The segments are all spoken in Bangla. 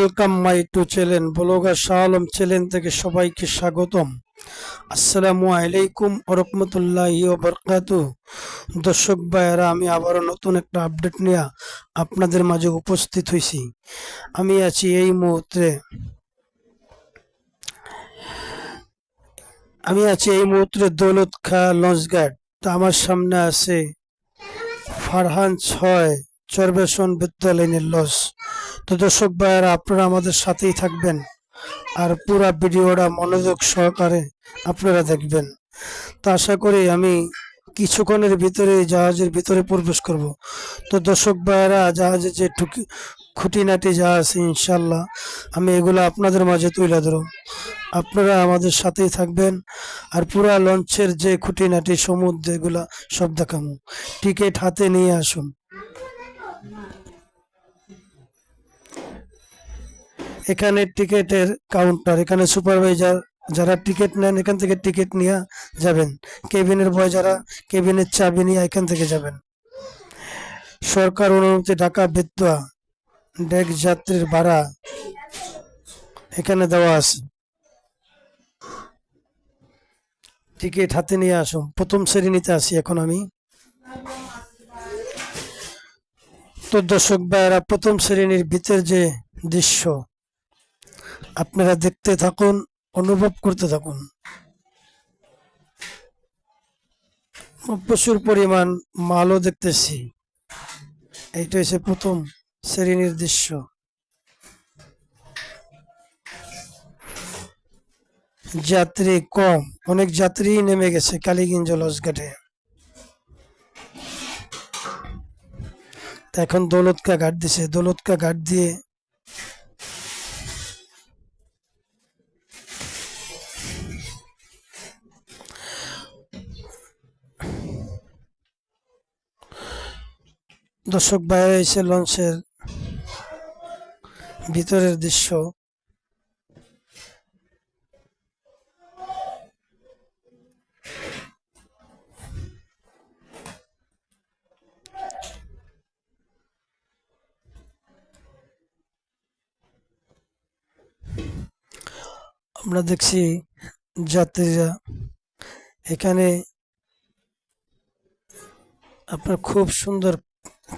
Welcome my to channel blogger Shah Alam channel থেকে সবাইকে স্বাগতম। আসসালামু আলাইকুম ওয়া রাহমাতুল্লাহি ওয়া বারাকাতুহু। দর্শক ভাইয়েরা, আমি আবারও নতুন একটা আপডেট নিয়ে আপনাদের মাঝে উপস্থিত হয়েছি। আমি আছি এই মুহূর্তে দৌলত খা লঞ্চঘাট। তো আমার সামনে আছে ফারহান 6 চরবেশন বিদ্যালয়ের লঞ্চ। তো দর্শক ভাইয়েরা, আপনারা আমাদের সাথেই থাকবেন আর পুরা ভিডিওটা মনোযোগ সহকারে আপনারা দেখবেন। তো আশা করি আমি কিছুক্ষণের ভিতরে জাহাজের ভিতরে প্রবেশ করব। তো দর্শক ভাইয়েরা, জাহাজে যে খুঁটিনাটি যা আছে ইনশাল্লাহ আমি এগুলো আপনাদের মাঝে তুলে ধরব। আপনারা আমাদের সাথেই থাকবেন আর পুরা লঞ্চের যে খুঁটিনাটি সমুদ্র এগুলা সব দেখাবো। টিকিট হাতে নিয়ে আসুন। এখানে টিকিটের কাউন্টার, এখানে সুপারভাইজার যারা টিকিট নেন এখান থেকে টিকিট নিয়ে যাবেন। কেবিনের বয় যারা কেবিনের চাবি নিয়ে এখান থেকে যাবেন। সরকার অনুমতি ঢাকা বিদ্যা ডেক যাত্রীর ভাড়া এখানে দেওয়া আছে। টিকিট হাতে নিয়ে আসুন। প্রথম শ্রেণীতে আছি এখন আমি। তো দর্শক ভাইয়েরা, প্রথম শ্রেণীর ভিতর যে দৃশ্য আপনারা দেখতে থাকুন, অনুভব করতে থাকুন। প্রচুর পরিমাণ মালও দেখতেছি। এইটা হচ্ছে প্রথম শ্রেণীর দৃশ্য। যাত্রী কম, অনেক যাত্রী নেমে গেছে কালীগঞ্জ লঞ্চঘাটে। এখন দৌলতকা ঘাট দিছে, দৌলতকা ঘাট দিয়ে দর্শক বাইরে এসে লঞ্চের ভিতরের দৃশ্য। আমরা দেখছি যাত্রীরা এখানে আপনার খুব সুন্দর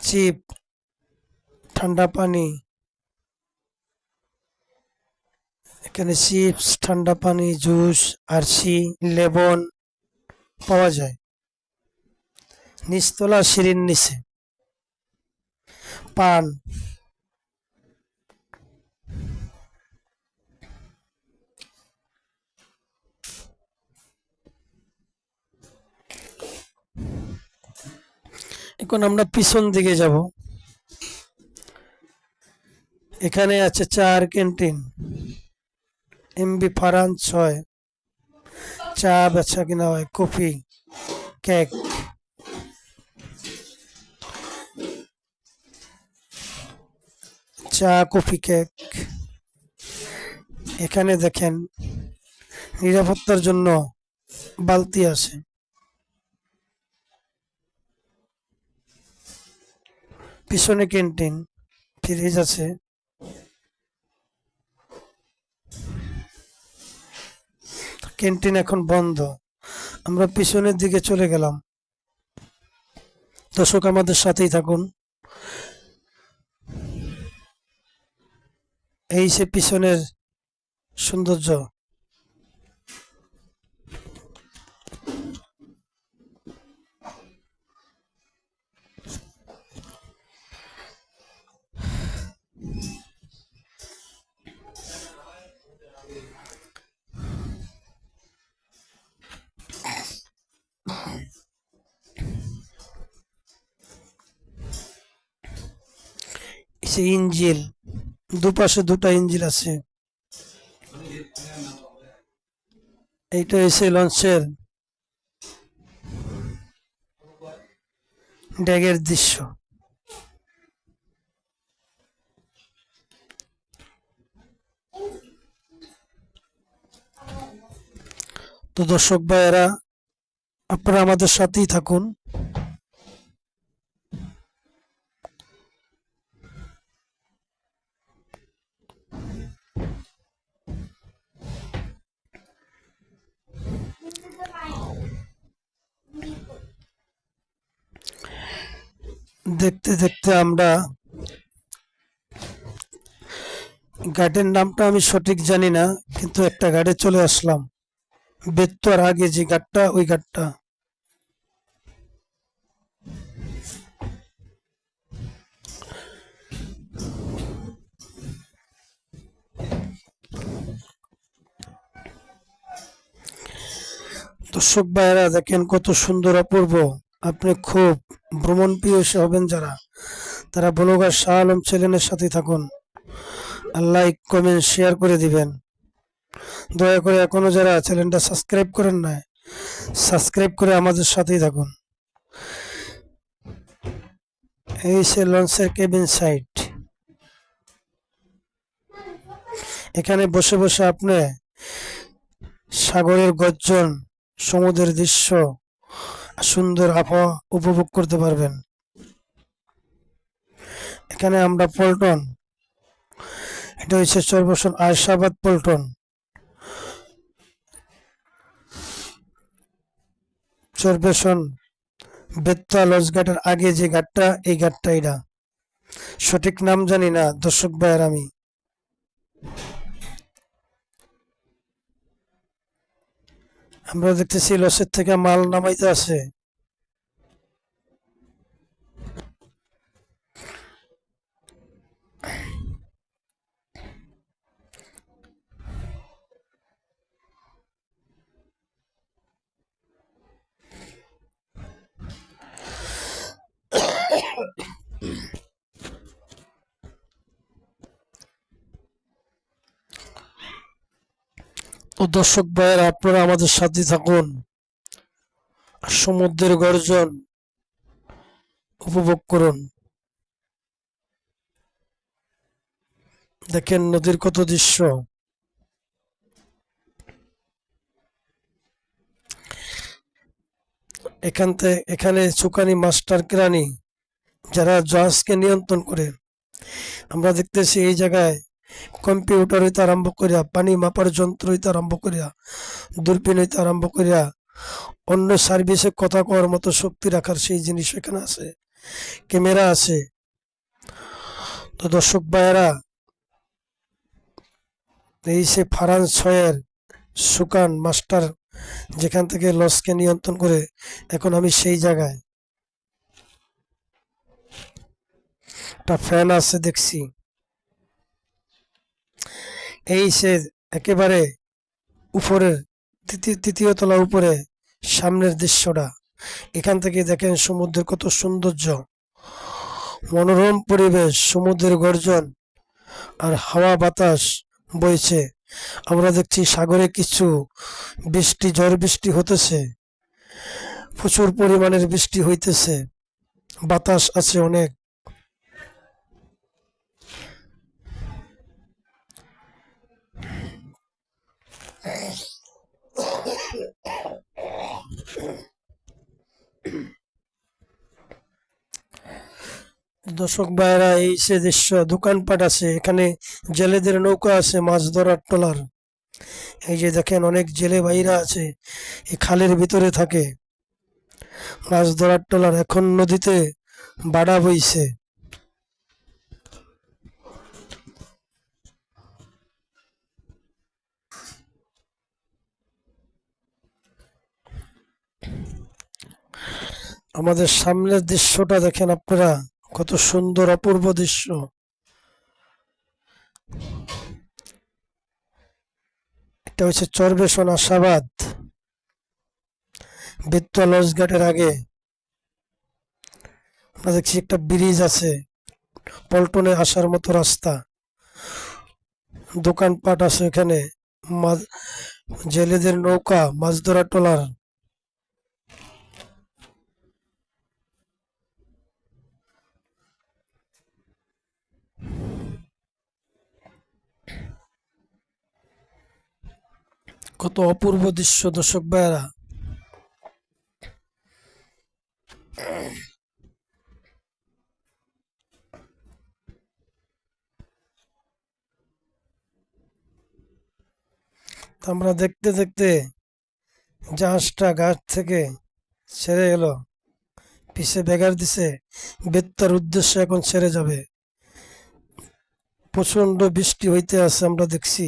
চিপ, ঠান্ডা পানি, এখানে চিপস, ঠান্ডা পানি, জুস, আরসি, লেবন পাওয়া যায়। নিচতলা সিঁড়ির নিচে পান। এখন আমরা পিছন দিকে যাব। এখানে আছে চার ক্যান্টিন, এমবি ফারহান 6। চা বেচা কিনা হয়, কফি, কেক। চা, কফি, কেক। এখানে দেখেন নিরাপত্তার জন্য বালতি আছে। পিছনে ক্যান্টিন, ফ্রিজ আছে। ক্যান্টিন এখন বন্ধ। আমরা পিছনের দিকে চলে গেলাম। দর্শক আমাদের সাথেই থাকুন। এই সে পিছনের সৌন্দর্য। ইঞ্জিল, দুপাশে দুটা ইঞ্জিল আছে। এইটা এসে লঞ্চের ড্যাগের দৃশ্য। তো দর্শক ভাইয়েরা, আপনারা আমাদের সাথেই থাকুন। দেখতে দেখতে আমরা ঘাটের নামটা আমি সঠিক জানি না, কিন্তু একটা ঘাটে চলে আসলাম। বেত্তর আগে যে ঘাটটা, ওই ঘাটটা। দর্শক ভাইয়েরা দেখেন কত সুন্দর অপূর্ব। আপনি খুব ভ্রমণ প্রিয় হবেন যারা, তারা ব্লগার শাহ আলম চ্যানেলের সাথে থাকুন। আর লাইক কমেন্ট শেয়ার করে দিবেন। দয়া করে এখনো যারা চ্যানেলটা সাবস্ক্রাইব করেন না, সাবস্ক্রাইব করে আমাদের সাথেই থাকুন। এই সে লঞ্চের কেবিন সাইট। এখানে বসে বসে আপনি সাগরের গর্জন, সমুদ্রের দৃশ্য, সুন্দর আবহাওয়া উপভোগ করতে পারবেন। এখানে আমরা পল্টন, এটা হচ্ছে চরবসন আয়সাবাদ পল্টন। চরবেশন বেত্তা লঞ্চ ঘাটের আগে যে ঘাটটা, এই ঘাটটা এটা সঠিক নাম জানি না দর্শক ভাইয়ের আমি। আমরা দেখতেছি লসের থেকে মাল নামাইতে আছে। তো দর্শক ভাইয়েরা আপনারা আমাদের সাথে থাকুন, সমুদ্রের গর্জন উপভোগ করুন। দেখেন নদীর কত দৃশ্য। এখানে চুকানি মাস্টার কেরানি যারা জাহাজকে নিয়ন্ত্রণ করে। আমরা দেখতেছি এই জায়গায় কম্পিউটার হইতে আরম্ভ করিয়া, পানি মাপার যন্ত্র হইতে আরম্ভ করিয়া, দূরবীন হইতে আরম্ভ করিয়া, অন্য সার্ভিসে কথা কওয়ার মতো শক্তি রাখার সেই জিনিস এখানে আছে। ক্যামেরা আছে। তো দর্শক ভাইয়েরা, এই সে ফারান ছয়ের সুকান মাস্টার যেখান থেকে লসকে নিয়ন্ত্রণ করে, এখন আমি সেই জায়গায়। একটা ফ্যান আছে দেখছি। এই সে একেবারে উপরের তৃতীয় তলা উপরে সামনের দৃশ্যটা। এখান থেকে দেখেন সমুদ্রের কত সৌন্দর্য, মনোরম পরিবেশ, সমুদ্রের গর্জন আর হাওয়া বাতাস বইছে। আমরা দেখছি সাগরে কিছু বৃষ্টি, ঝড় বৃষ্টি হতেছে, প্রচুর পরিমাণের বৃষ্টি হইতেছে, বাতাস আছে অনেক। দর্শক ভাইয়েরা, এই সে দৃশ্য, দোকানপাট আছে এখানে, জেলেদের নৌকা আছে, মাছ ধরার ট্রলার। এই যে দেখেন অনেক জেলে ভাইরা আছে, এই খালের ভিতরে থাকে, মাছ ধরার ট্রলার। এখন নদীতে বাড়া বইছে। আমাদের সামনের দৃশ্যটা দেখেন আপনারা, কত সুন্দর অপূর্ব দৃশ্য। এটা হচ্ছে চরবেশন আশাবাদ বেত্তা লঞ্চ ঘাটের আগে। আমরা দেখছি একটা ব্রিজ আছে, পল্টনে আসার মতো রাস্তা, দোকানপাট আছে এখানে, জেলেদের নৌকা, মাছ ধরা ট্রলার। কত অপূর্ব দৃশ্য দর্শক ভাইয়েরা। আমরা দেখতে দেখতে জাহাজটা ঘাট থেকে ছেড়ে এলো, পিছে ব্যাগার দিছে, বেত্তার উদ্দেশ্যে এখন ছেড়ে যাবে। প্রচন্ড বৃষ্টি হইতে আছে, আমরা দেখছি।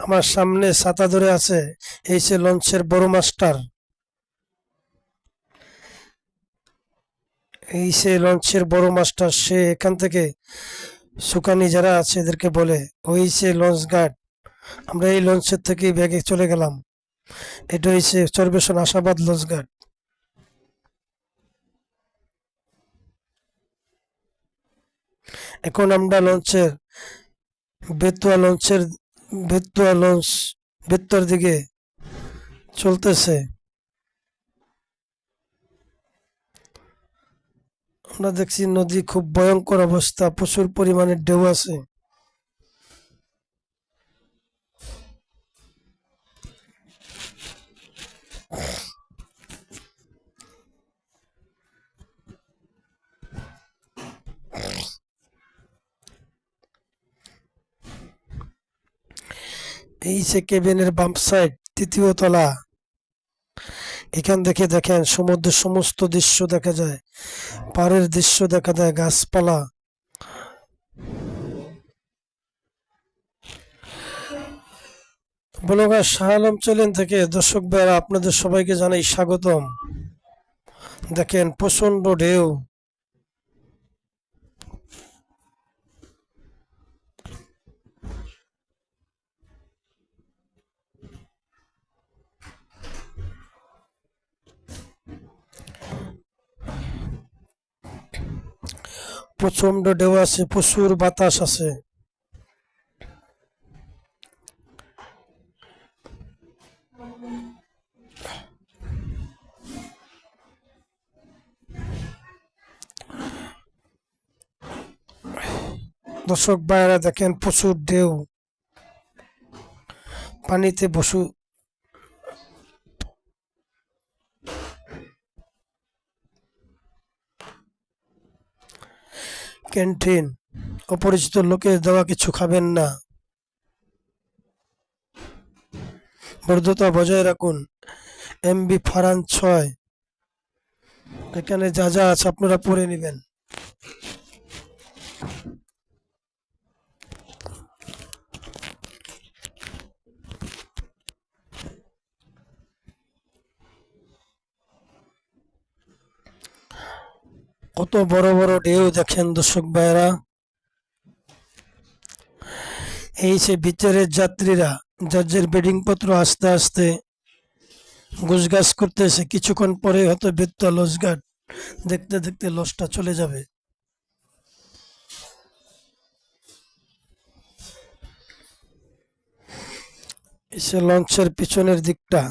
আমার সামনে ছাতা ধরে আছে, এই সে লঞ্চের বড় মাস্টার। এই সে লঞ্চের বড় মাস্টার, সে এখান থেকে সুকানি যারা আছে এদেরকে বলে, ওই সে লঞ্চ গার্ড। আমরা এই লঞ্চের থেকে ব্যাগে চলে গেলাম। এটা হচ্ছে চরবেশন আশাবাদ লঞ্চ গার্ড। এখন আমরা লঞ্চের বেতুয়া লঞ্চের বেতুয়া লঞ্চ বেতুয়ার দিকে চলতেছে। আমরা দেখছি নদী খুব ভয়ঙ্কর অবস্থা, প্রচুর পরিমাণে ঢেউ আছে। এই যে কেবিনের বাম সাইড, তৃতীয় তলা। এখান থেকে দেখেন সমুদ্রের সমস্ত দৃশ্য দেখা যায়, পাহাড়ের দৃশ্য দেখা যায়, গাছপালা। ব্লগার শাহ আলম চ্যানেল থেকে দর্শক ভাইরা আপনাদের সবাইকে জানাই স্বাগতম। দেখেন প্রচন্ড ঢেউ। প্রচন্ড ঢেউ আছে, প্রচুর বাতাস আছে। দর্শক ভাইরা দেখেন প্রচুর ঢেউ, পানিতে বসু। ক্যান্টিন, অপরিচিত লোকের দেওয়া কিছু খাবেন না, ভদ্রতা বজায় রাখুন। এমবি ফারহান 6, এখানে যা যা আছে আপনারা পড়ে নেবেন। কত বড় বড় ঢেউ দেখেন দর্শক ভাইরা। এই সে ভিতরের যাত্রীরা যার যার বেডিং পত্র আস্তে আস্তে গোছগাছ করতেছে, কিছুক্ষণ পরে হয়তো বেতুয়া লঞ্চ গার্ড দেখতে দেখতে লঞ্চটা চলে যাবে। এসে লঞ্চের পিছনের দিকটা।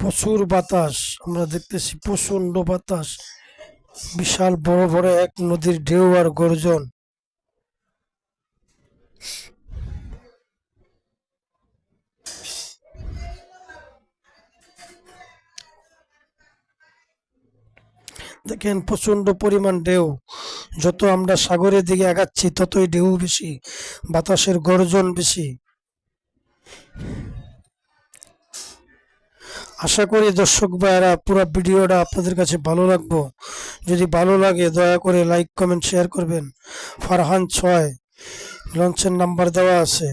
প্রচুর বাতাস, আমরা দেখতেছি প্রচন্ড বাতাস, বিশাল বড় বড় এক নদীর ঢেউ আর গর্জন। দেখেন প্রচন্ড পরিমাণ ঢেউ। যত আমরা সাগরের দিকে আগাচ্ছি ততই ঢেউ বেশি, বাতাসের গর্জন বেশি। আশা করি দর্শক ভাইরা পুরো ভিডিওটা আপনাদের কাছে ভালো লাগবে। যদি ভালো লাগে দয়া করে লাইক কমেন্ট শেয়ার করবেন। ফারহান 6, লঞ্চের নাম্বার দেওয়া আছে।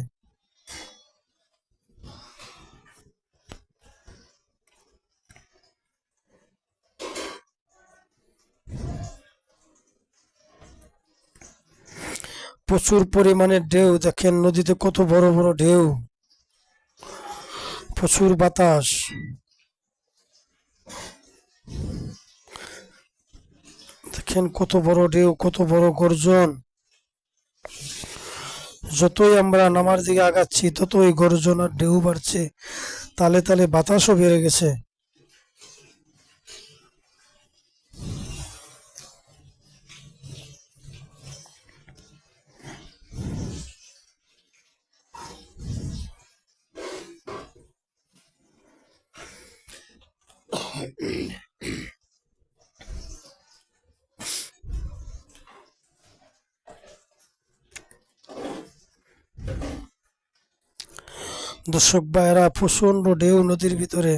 প্রচুর পরিমাণে ঢেউ, দেখেন নদীতে কত বড় বড় ঢেউ, প্রচুর বাতাস। দেখেন কত বড় ঢেউ, কত বড় গর্জন। যতই আমরা নামার দিকে আগাচ্ছি ততই গর্জন আর ঢেউ বাড়ছে, তালে তালে বাতাসও বেড়ে গেছে। দর্শক ভাইয়েরা, প্রচন্ড ঢেউ নদীর ভিতরে,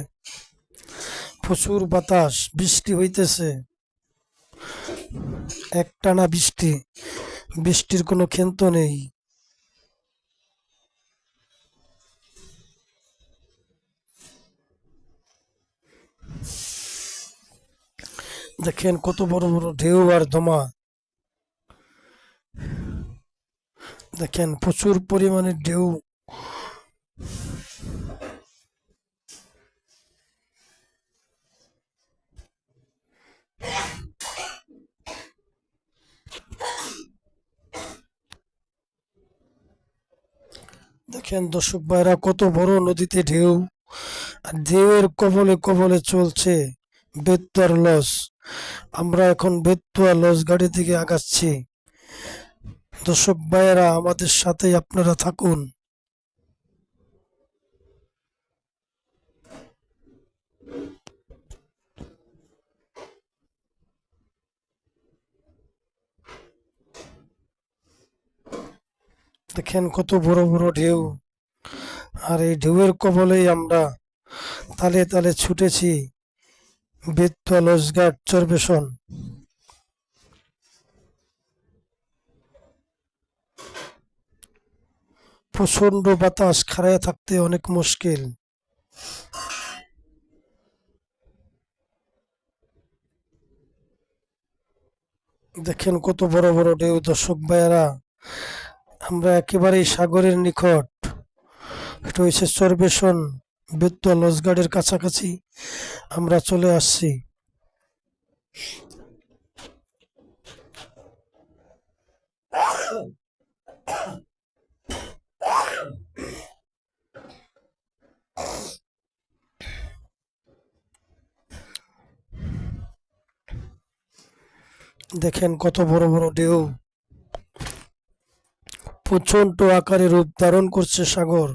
প্রচুর বাতাস, বৃষ্টি হইতেছে, একটানা বৃষ্টি, বৃষ্টির কোনো ক্ষান্ত নেই। দেখেন কত বড় বড় ঢেউ আর দমা। দেখেন প্রচুর পরিমাণে ঢেউ। দেখেন দর্শক ভাইরা, কত বড় নদীতে ঢেউ, আর ঢেউয়ের কবলে কবলে চলছে বেতুয়ার লঞ্চ। আমরা এখন বেতুয়া লঞ্চ গাড়ি থেকে আগাচ্ছি। দর্শক ভাইয়েরা, আমাদের সাথেই আপনারা থাকুন। দেখেন কত বড় বড় ঢেউ, আর এই ঢেউয়ের কবলেই আমরা তালে তালে ছুটেছি বেতুয়া লঞ্চঘাট চরবেশন। প্রচন্ড বাতাস, খাড়ায় থাকতে অনেক মুশকিল। দেখেন কত বড় বড় ঢেউ। দর্শক ভাইয়েরা, আমরা একেবারেই সাগরের নিকট, এটা হচ্ছে চরবেশন বেতুয়া লঞ্চঘাটের কাছাকাছি আমরা চলে আসছি। দেখেন কত বড় বড় ঢেউ, প্রচন্ড আকারে রূপ ধারণ করছে সাগর।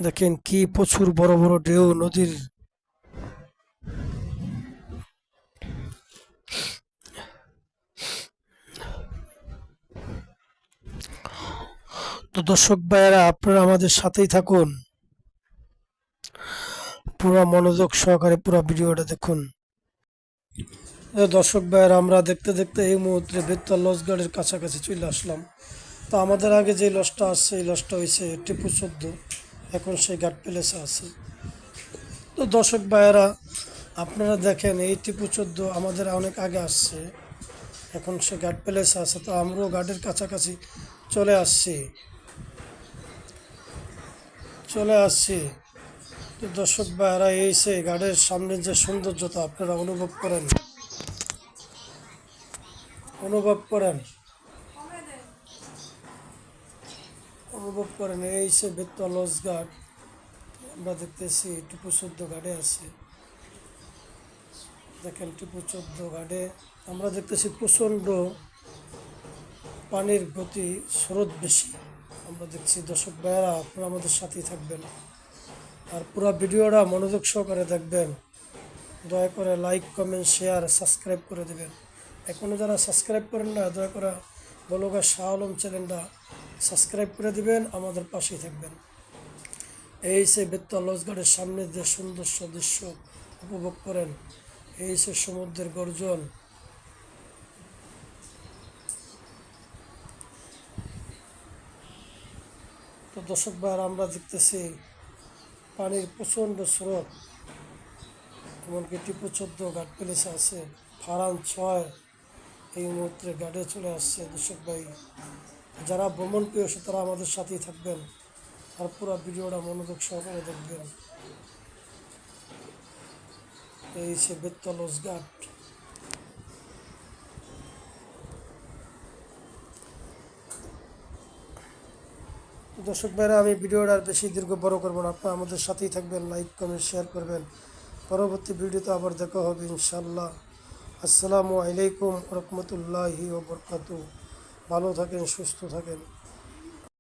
দেখেন কি প্রচুর বড় বড় ঢেউ নদীর। তো দর্শক ভাইয়েরা, আপনারা আমাদের সাথেই থাকুন, পুরো মনোযোগ সহকারে পুরো ভিডিওটা দেখুন। দর্শক ভাইয়েরা, আমরা দেখতে দেখতে এই মুহূর্তে বেতুয়া লঞ্চঘাটের কাছাকাছি চলে আসলাম। তো আমাদের আগে যে লঞ্চটা আসছে, এই লঞ্চটা হয়েছে টিপু 14, এখন সেই ঘাট প্যালেসে আছে। তো দর্শক ভাইয়েরা, আপনারা দেখেন এই টিপু 14 আমাদের অনেক আগে আসছে, এখন সে ঘাট প্যালেসে আছে। তো আমরাও ঘাটের কাছাকাছি চলে আসছি চলে আসছি। তো দর্শক ভাইয়েরা, এই সে ঘাটের সামনের যে সৌন্দর্যতা আপনারা অনুভব করেন, অনুভব করেন অনুভব করেন। এই সে বেতুয়া লঞ্চ ঘাট আমরা দেখতেছি, টিপু 14 ঘাটে আছে। দেখেন টিপু 14 ঘাটে আমরা দেখতেছি প্রচণ্ড পানির গতি, স্রোত বেশি আমরা দেখছি। দর্শক ভাইয়েরা, আপনারা আমাদের সাথেই থাকবেন, আর পুরো ভিডিওটা মনোযোগ সহকারে দেখবেন। দয়া করে লাইক, কমেন্ট, শেয়ার, সাবস্ক্রাইব করে দেবেন। এখনও যারা সাবস্ক্রাইব করেন না, দয়া করে ব্লগার শাহ আলম চ্যানেলটা সাবস্ক্রাইব করে দিবেন, আমাদের পাশেই থাকবেন। এই সে বেতুয়া লঞ্চঘাটের সামনে যে সুন্দর দৃশ্য উপভোগ করেন, এই সে সমুদ্রের গর্জন। তো দর্শক ভাইয়েরা, আমরা দেখতেছি পানির প্রচণ্ড স্রোত, এমনকি টিপু 14 ঘাট প্যালেসে আছে। ফারহান 6 এই মুহূর্তে ঘাটে চলে আসছে। দর্শক ভাই, যারা ভ্রমণ প্রিয় তারা আমাদের সাথেই থাকবেন, আর পুরো ভিডিওটা মনোযোগ সহকারে দেখবেন। এই সে বেত্তা লঞ্চ ঘাট। দর্শক ভাইরা, আমি ভিডিওটা আর বেশি দীর্ঘ বড় করবো না, আপনারা আমাদের সাথেই থাকবেন, লাইক কমেন্ট শেয়ার করবেন। পরবর্তী ভিডিওতে আবার দেখা হবে ইনশাল্লাহ। আসসালামু আলাইকুম রহমতুল্লাহি ওয়া বারাকাতুহু। ভালো থাকেন, সুস্থ থাকেন।